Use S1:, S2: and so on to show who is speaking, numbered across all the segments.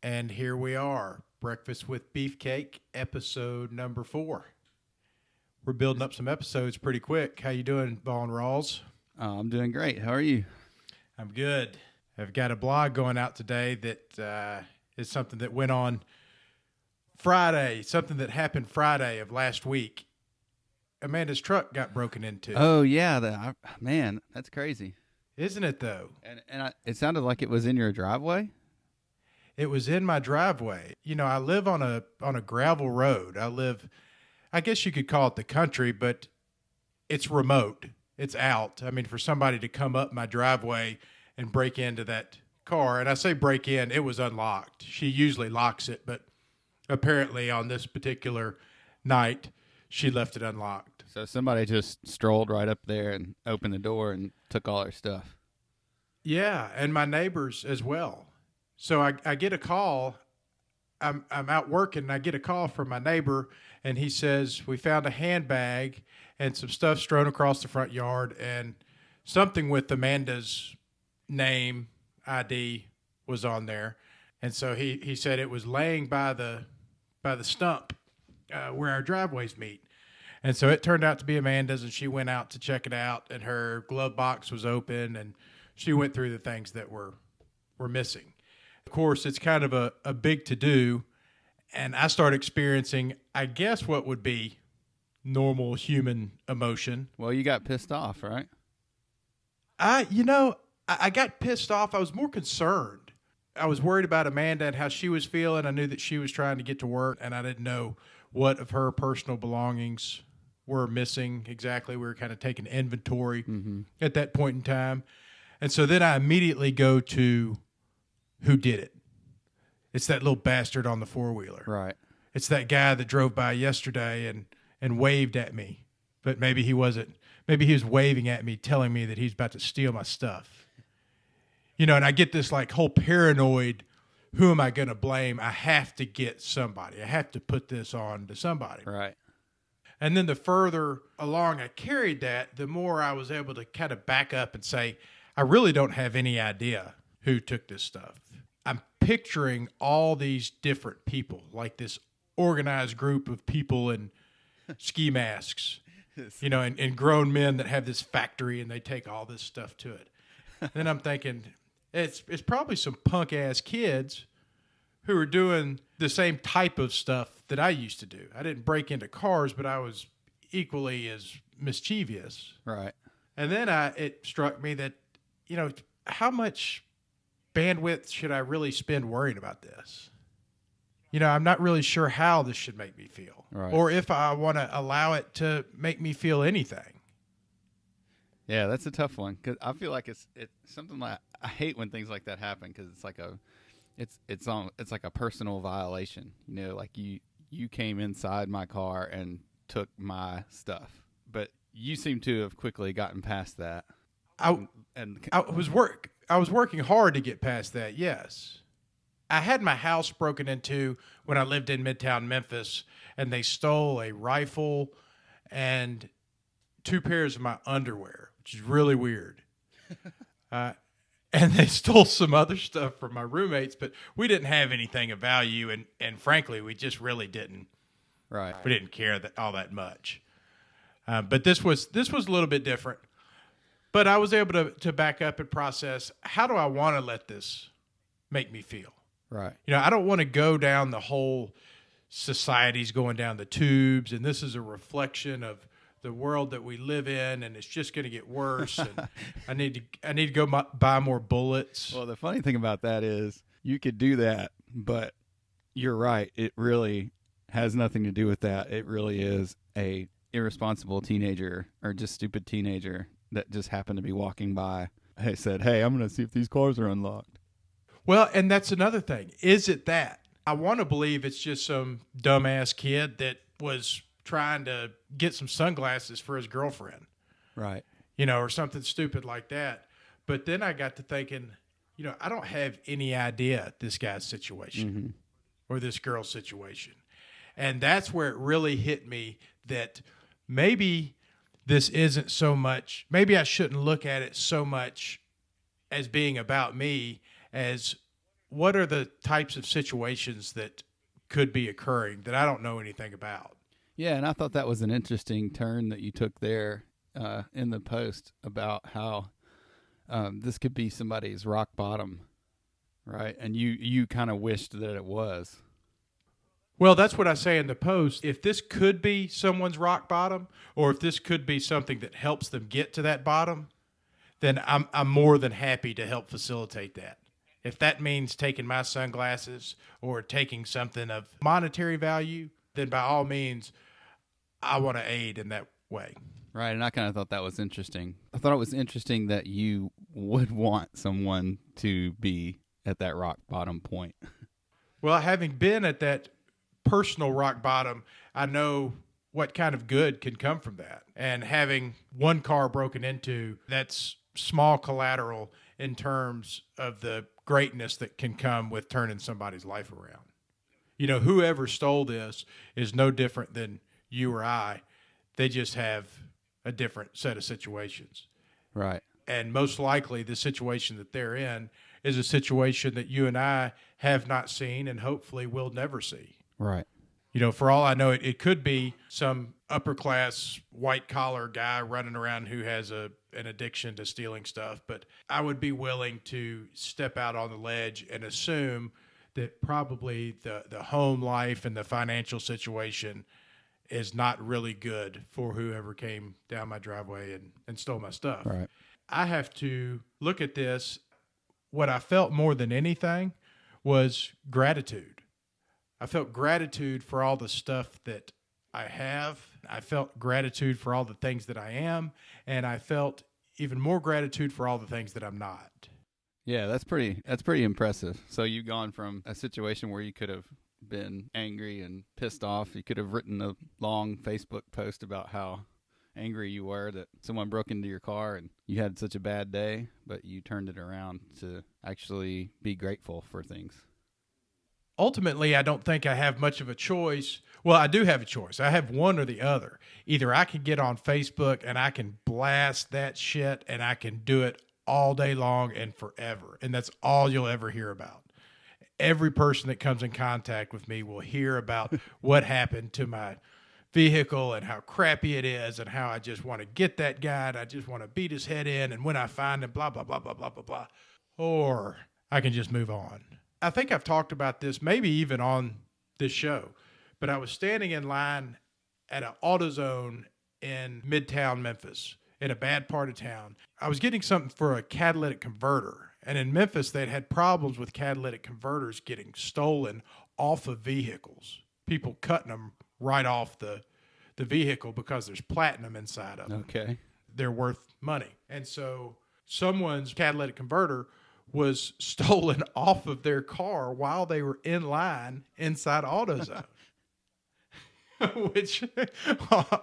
S1: And here we are, Breakfast with Beefcake, episode number 4. We're building up some episodes pretty quick. How you doing, Vaughn Rawls?
S2: I'm doing great. How are you?
S1: I'm good. I've got a blog going out today that is something that went on Friday, something that happened Friday of last week. Amanda's truck got broken into.
S2: Oh, yeah. Man, that's crazy.
S1: Isn't it, though?
S2: It sounded like it was in your driveway.
S1: It was in my driveway. You know, I live on a gravel road. I guess you could call it the country, but it's remote. It's out. I mean, for somebody to come up my driveway and break into that car, and I say break in, it was unlocked. She usually locks it, but apparently on this particular night, she left it unlocked.
S2: So somebody just strolled right up there and opened the door and took all her stuff.
S1: Yeah, and my neighbors as well. So I get a call. I'm out working, and I get a call from my neighbor, and he says, we found a handbag and some stuff strewn across the front yard, and something with Amanda's name, ID, was on there. And so he said it was laying by the stump where our driveways meet. And so it turned out to be Amanda's, and she went out to check it out, and her glove box was open, and she went through the things that were missing. Of course, it's kind of a big to-do, and I start experiencing, I guess, what would be normal human emotion.
S2: Well, you got pissed off, right?
S1: I got pissed off. I was more concerned. I was worried about Amanda and how she was feeling. I knew that she was trying to get to work, and I didn't know what of her personal belongings were missing exactly. We were kind of taking inventory at that point in time. And so then I immediately go to who did it. It's that little bastard on the four-wheeler.
S2: Right.
S1: It's that guy that drove by yesterday and waved at me. But maybe he wasn't. Maybe he was waving at me, telling me that he's about to steal my stuff. You know, and I get this like whole paranoid, who am I going to blame? I have to get somebody. I have to put this on to somebody.
S2: Right.
S1: And then the further along I carried that, the more I was able to kind of back up and say, I really don't have any idea who took this stuff. I'm picturing all these different people, like this organized group of people in ski masks, you know, and grown men that have this factory and they take all this stuff to it. Then I'm thinking, it's probably some punk-ass kids who are doing the same type of stuff that I used to do. I didn't break into cars, but I was equally as mischievous.
S2: Right.
S1: And then it struck me that, you know, how much bandwidth should I really spend worrying about this? You know, I'm not really sure how this should make me feel,
S2: right,
S1: or if I want to allow it to make me feel anything.
S2: Yeah, that's a tough one because I feel like it's something like I hate when things like that happen because it's like it's like a personal violation. You know, like you came inside my car and took my stuff, but you seem to have quickly gotten past that.
S1: I was working hard to get past that. Yes. I had my house broken into when I lived in Midtown Memphis, and they stole a rifle and 2 pairs of my underwear, which is really weird. And they stole some other stuff from my roommates, but we didn't have anything of value, and frankly, we just really didn't.
S2: Right.
S1: We didn't care all that much. But this was a little bit different. But I was able to back up and process, how do I want to let this make me feel?
S2: Right.
S1: You know, I don't want to go down the whole society's going down the tubes, and this is a reflection of the world that we live in, and it's just going to get worse. And I need to go buy more bullets.
S2: Well, the funny thing about that is you could do that, but you're right. It really has nothing to do with that. It really is a irresponsible teenager or just stupid teenager that just happened to be walking by. They said, hey, I'm going to see if these cars are unlocked.
S1: Well, and that's another thing. Is it that? I want to believe it's just some dumbass kid that was trying to get some sunglasses for his girlfriend.
S2: Right.
S1: You know, or something stupid like that. But then I got to thinking, you know, I don't have any idea this guy's situation or this girl's situation. And that's where it really hit me that maybe this isn't so much, maybe I shouldn't look at it so much as being about me as what are the types of situations that could be occurring that I don't know anything about?
S2: Yeah, and I thought that was an interesting turn that you took there in the post about how this could be somebody's rock bottom, right? And you kind of wished that it was.
S1: Well, that's what I say in the post. If this could be someone's rock bottom, or if this could be something that helps them get to that bottom, then I'm more than happy to help facilitate that. If that means taking my sunglasses or taking something of monetary value, then by all means, I want to aid in that way.
S2: Right, and I kind of thought that was interesting. I thought it was interesting that you would want someone to be at that rock bottom point.
S1: Well, having been at that personal rock bottom, I know what kind of good can come from that. And having one car broken into, that's small collateral in terms of the greatness that can come with turning somebody's life around. You know, whoever stole this is no different than you or I. They just have a different set of situations.
S2: Right.
S1: And most likely the situation that they're in is a situation that you and I have not seen and hopefully will never see.
S2: Right.
S1: You know, for all I know, it could be some upper class white collar guy running around who has an addiction to stealing stuff. But I would be willing to step out on the ledge and assume that probably the home life and the financial situation is not really good for whoever came down my driveway and stole my stuff.
S2: Right.
S1: I have to look at this. What I felt more than anything was gratitude. I felt gratitude for all the stuff that I have. I felt gratitude for all the things that I am. And I felt even more gratitude for all the things that I'm not.
S2: Yeah, that's pretty impressive. So you've gone from a situation where you could have been angry and pissed off. You could have written a long Facebook post about how angry you were that someone broke into your car and you had such a bad day, but you turned it around to actually be grateful for things.
S1: Ultimately, I don't think I have much of a choice. Well, I do have a choice. I have one or the other. Either I can get on Facebook and I can blast that shit and I can do it all day long and forever. And that's all you'll ever hear about. Every person that comes in contact with me will hear about what happened to my vehicle and how crappy it is and how I just want to get that guy and I just want to beat his head in. And when I find him, blah, blah, blah, blah, blah, blah, blah. Or I can just move on. I think I've talked about this maybe even on this show, but I was standing in line at an AutoZone in Midtown Memphis, in a bad part of town. I was getting something for a catalytic converter, and in Memphis they'd had problems with catalytic converters getting stolen off of vehicles, people cutting them right off the vehicle because there's platinum inside of them.
S2: Okay.
S1: They're worth money. And so someone's catalytic converter was stolen off of their car while they were in line inside AutoZone, which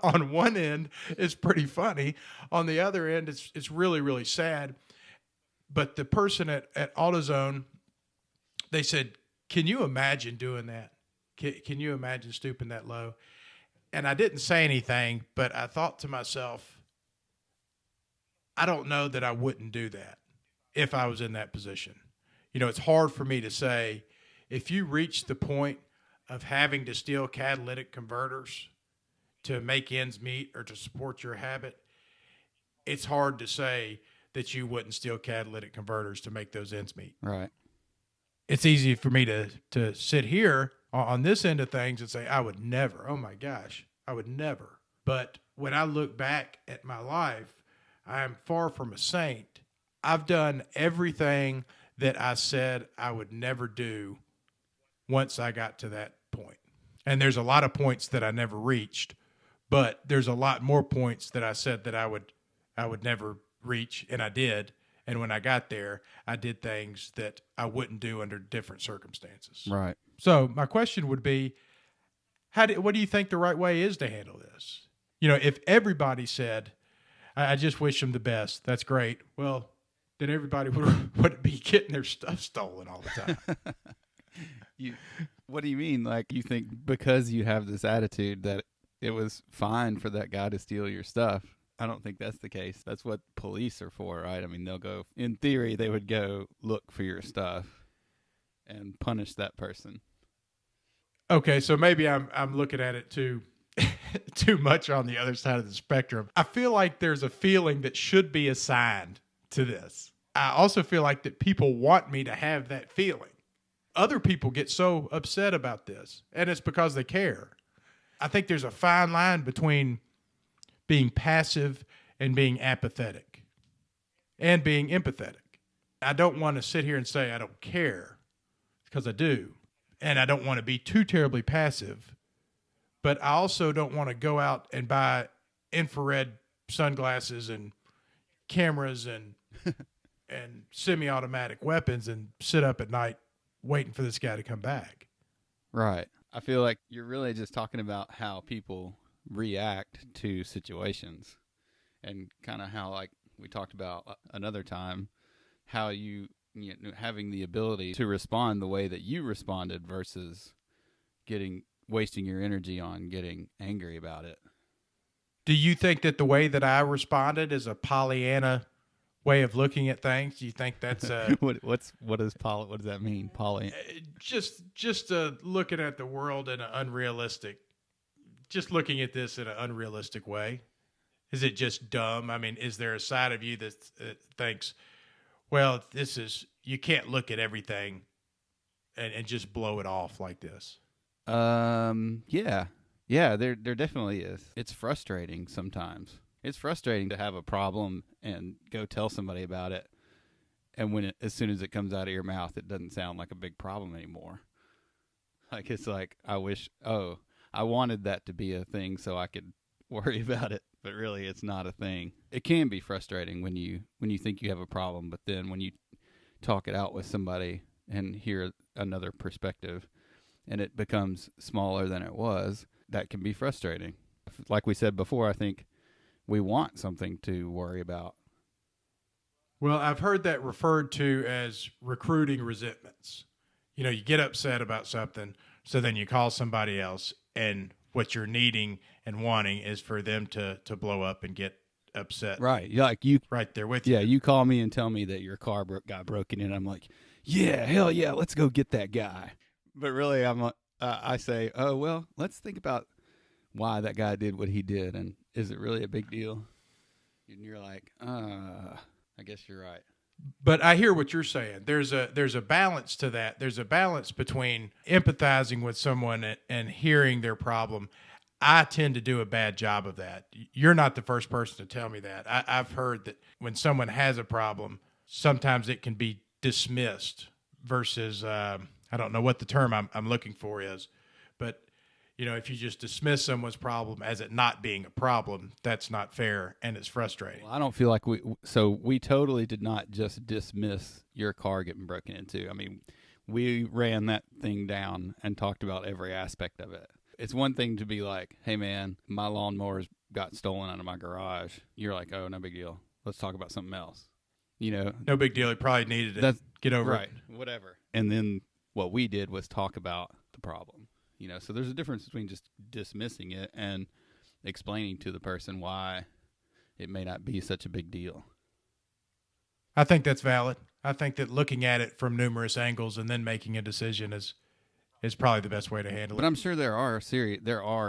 S1: on one end is pretty funny. On the other end, it's really, really sad. But the person at AutoZone, they said, can you imagine doing that? Can you imagine stooping that low? And I didn't say anything, but I thought to myself, I don't know that I wouldn't do that if I was in that position. You know, it's hard for me to say, if you reach the point of having to steal catalytic converters to make ends meet or to support your habit, it's hard to say that you wouldn't steal catalytic converters to make those ends meet.
S2: Right.
S1: It's easy for me to sit here on this end of things and say, I would never. Oh my gosh, I would never. But when I look back at my life, I am far from a saint. I've done everything that I said I would never do once I got to that point. And there's a lot of points that I never reached, but there's a lot more points that I said that I would never reach, and I did. And when I got there, I did things that I wouldn't do under different circumstances.
S2: Right.
S1: So my question would be, what do you think the right way is to handle this? You know, if everybody said, I just wish them the best, that's great. Well, then everybody would be getting their stuff stolen all the time.
S2: What do you mean? Like, you think because you have this attitude that it was fine for that guy to steal your stuff? I don't think that's the case. That's what police are for, right? I mean, in theory, they would go look for your stuff. and punish that person.
S1: Okay, so maybe I'm looking at it too too much on the other side of the spectrum. I feel like there's a feeling that should be assigned to this. I also feel like that people want me to have that feeling. Other people get so upset about this, and it's because they care. I think there's a fine line between being passive and being apathetic and being empathetic. I don't want to sit here and say I don't care, because I do. And I don't want to be too terribly passive, but I also don't want to go out and buy infrared sunglasses and cameras and and semi-automatic weapons and sit up at night waiting for this guy to come back.
S2: Right. I feel like you're really just talking about how people react to situations, and kind of how, like we talked about another time, how you know, having the ability to respond the way that you responded versus wasting your energy on getting angry about it.
S1: Do you think that the way that I responded is a Pollyanna way of looking at things? Do you think that's
S2: what does that mean, Polly?
S1: Just looking at the world in an unrealistic, just looking at this in an unrealistic way? Is it just dumb? I mean, is there a side of you that thinks, well, you can't look at everything and just blow it off like this?
S2: Yeah, there definitely is. It's frustrating sometimes. It's frustrating to have a problem and go tell somebody about it, and as soon as it comes out of your mouth, it doesn't sound like a big problem anymore. Like, it's like, I wanted that to be a thing so I could worry about it, but really it's not a thing. It can be frustrating when you think you have a problem, but then when you talk it out with somebody and hear another perspective and it becomes smaller than it was, that can be frustrating. Like we said before, I think we want something to worry about.
S1: Well, I've heard that referred to as recruiting resentments. You know, you get upset about something, so then you call somebody else, and what you're needing and wanting is for them to blow up and get upset.
S2: Right. Like you
S1: right there with you.
S2: Yeah, you call me and tell me that your car got broken in. I'm like, yeah, hell yeah, let's go get that guy. But really, I say, oh, well, let's think about why that guy did what he did, and is it really a big deal? And you're like, I guess you're right.
S1: But I hear what you're saying. There's a balance to that. There's a balance between empathizing with someone and hearing their problem. I tend to do a bad job of that. You're not the first person to tell me that. I've heard that when someone has a problem, sometimes it can be dismissed versus, I don't know what the term I'm looking for is, but you know, if you just dismiss someone's problem as it not being a problem, that's not fair, and it's frustrating.
S2: Well, I don't feel like we totally did not just dismiss your car getting broken into. I mean, we ran that thing down and talked about every aspect of it. It's one thing to be like, hey man, my lawnmower's got stolen out of my garage. You're like, oh, no big deal. Let's talk about something else. You know,
S1: no big deal. He probably needed it. Get over it.
S2: Right. Whatever. And then what we did was talk about the problem. You know, so there's a difference between just dismissing it and explaining to the person why it may not be such a big deal.
S1: I think that's valid. I think that looking at it from numerous angles and then making a decision is probably the best way to handle it.
S2: But I'm sure there are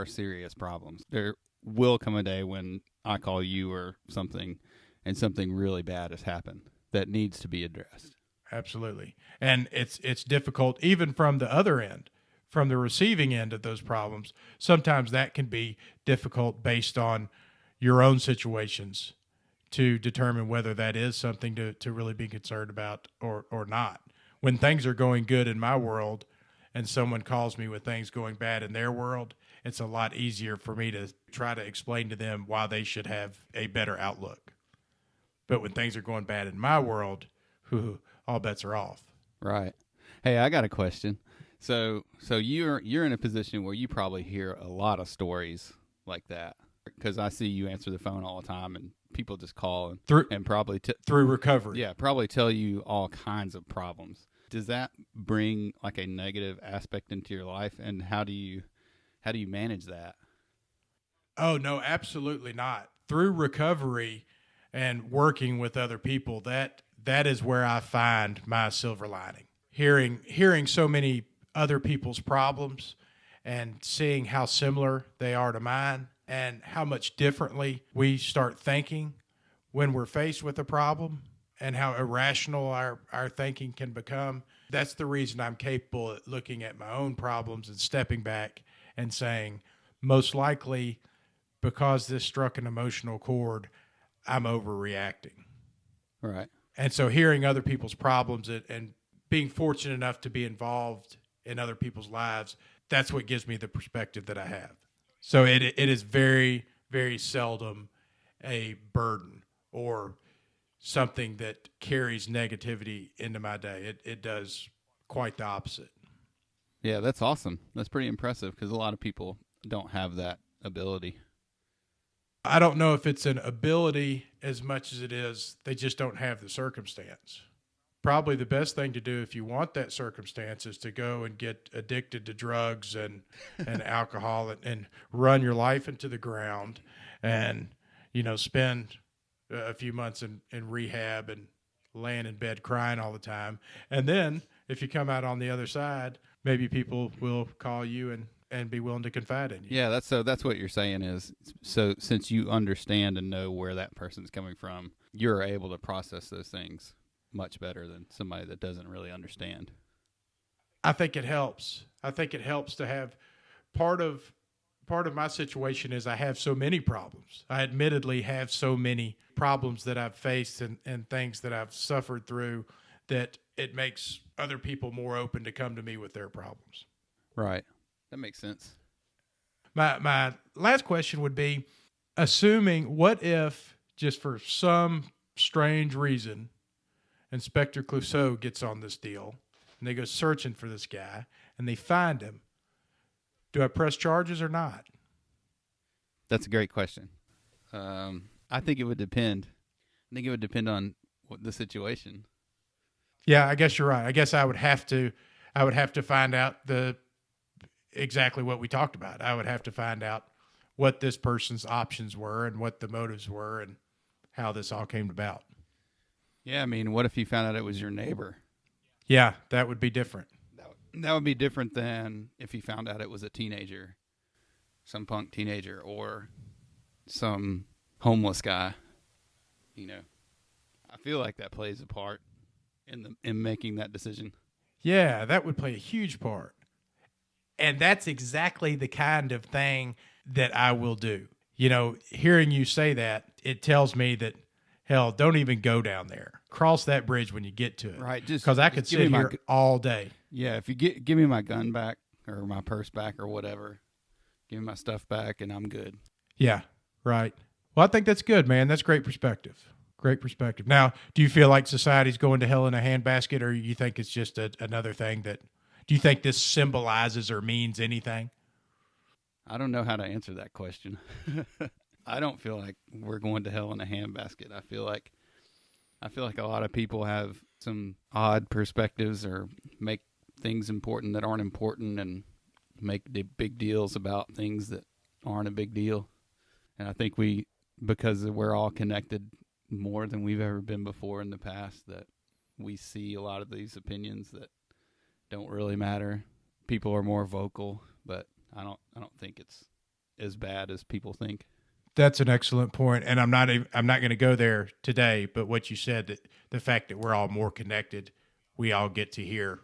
S2: serious problems. There will come a day when I call you or something and something really bad has happened that needs to be addressed.
S1: Absolutely. And it's difficult even from the other end. From the receiving end of those problems, sometimes that can be difficult based on your own situations to determine whether that is something to really be concerned about or not. When things are going good in my world and someone calls me with things going bad in their world, it's a lot easier for me to try to explain to them why they should have a better outlook. But when things are going bad in my world, all bets are off.
S2: Right. Hey, I got a question. So you're in a position where you probably hear a lot of stories like that, because I see you answer the phone all the time, and people just call and probably
S1: through recovery.
S2: Yeah, probably tell you all kinds of problems. Does that bring like a negative aspect into your life, and how do you manage that?
S1: Oh no, absolutely not. Through recovery and working with other people, that is where I find my silver lining. hearing so many other people's problems and seeing how similar they are to mine and how much differently we start thinking when we're faced with a problem and how irrational our thinking can become. That's the reason I'm capable of looking at my own problems and stepping back and saying, most likely because this struck an emotional chord, I'm overreacting.
S2: Right.
S1: And so hearing other people's problems and being fortunate enough to be involved in other people's lives, that's what gives me the perspective that I have. So it is very, very seldom a burden or something that carries negativity into my day. It does quite the opposite.
S2: Yeah, that's awesome. That's pretty impressive because a lot of people don't have that ability.
S1: I don't know if it's an ability as much as it is they just don't have the circumstance. Probably the best thing to do if you want that circumstance is to go and get addicted to drugs and alcohol and run your life into the ground and, spend a few months in rehab and laying in bed crying all the time. And then if you come out on the other side, maybe people will call you and be willing to confide in you.
S2: Yeah, that's what you're saying is, so since you understand and know where that person's coming from, you're able to process those things much better than somebody that doesn't really understand.
S1: I think it helps. I think it helps to have part of my situation is I have so many problems. I admittedly have so many problems that I've faced and things that I've suffered through that it makes other people more open to come to me with their problems.
S2: Right. That makes sense.
S1: My last question would be, assuming what if just for some strange reason Inspector Clouseau gets on this deal and they go searching for this guy and they find him. Do I press charges or not?
S2: That's a great question. I think it would depend. I think it would depend on the situation.
S1: Yeah, I guess you're right. I guess I would have to find out exactly what we talked about. I would have to find out what this person's options were and what the motives were and how this all came about.
S2: Yeah, I mean, what if you found out it was your neighbor?
S1: Yeah, that would be different.
S2: That would be different than if you found out it was a teenager, some punk teenager, or some homeless guy. I feel like that plays a part in making that decision.
S1: Yeah, that would play a huge part. And that's exactly the kind of thing that I will do. Hearing you say that, it tells me that, hell, don't even go down there. Cross that bridge when you get to it.
S2: Right.
S1: Because I could sit here all day.
S2: Yeah, if you give me my gun back or my purse back or whatever, give me my stuff back and I'm good.
S1: Yeah, right. Well, I think that's good, man. That's great perspective. Great perspective. Now, do you feel like society's going to hell in a handbasket, or you think it's just another thing do you think this symbolizes or means anything?
S2: I don't know how to answer that question. I don't feel like we're going to hell in a handbasket. I feel like a lot of people have some odd perspectives or make things important that aren't important and make big deals about things that aren't a big deal. And I think because we're all connected more than we've ever been before in the past, that we see a lot of these opinions that don't really matter. People are more vocal, but I don't think it's as bad as people think.
S1: That's an excellent point, and I'm not going to go there today. But what you said, that the fact that we're all more connected, we all get to hear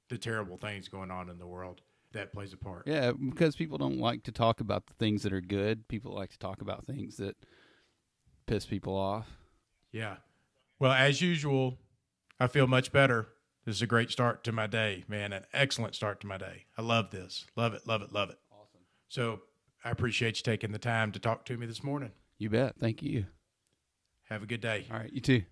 S1: the terrible things going on in the world. That plays a part.
S2: Yeah, because people don't like to talk about the things that are good. People like to talk about things that piss people off.
S1: Yeah. Well, as usual, I feel much better. This is a great start to my day, man. An excellent start to my day. I love this. Love it, love it, love it.
S2: Awesome.
S1: So I appreciate you taking the time to talk to me this morning.
S2: You bet. Thank you.
S1: Have a good day.
S2: All right, you too.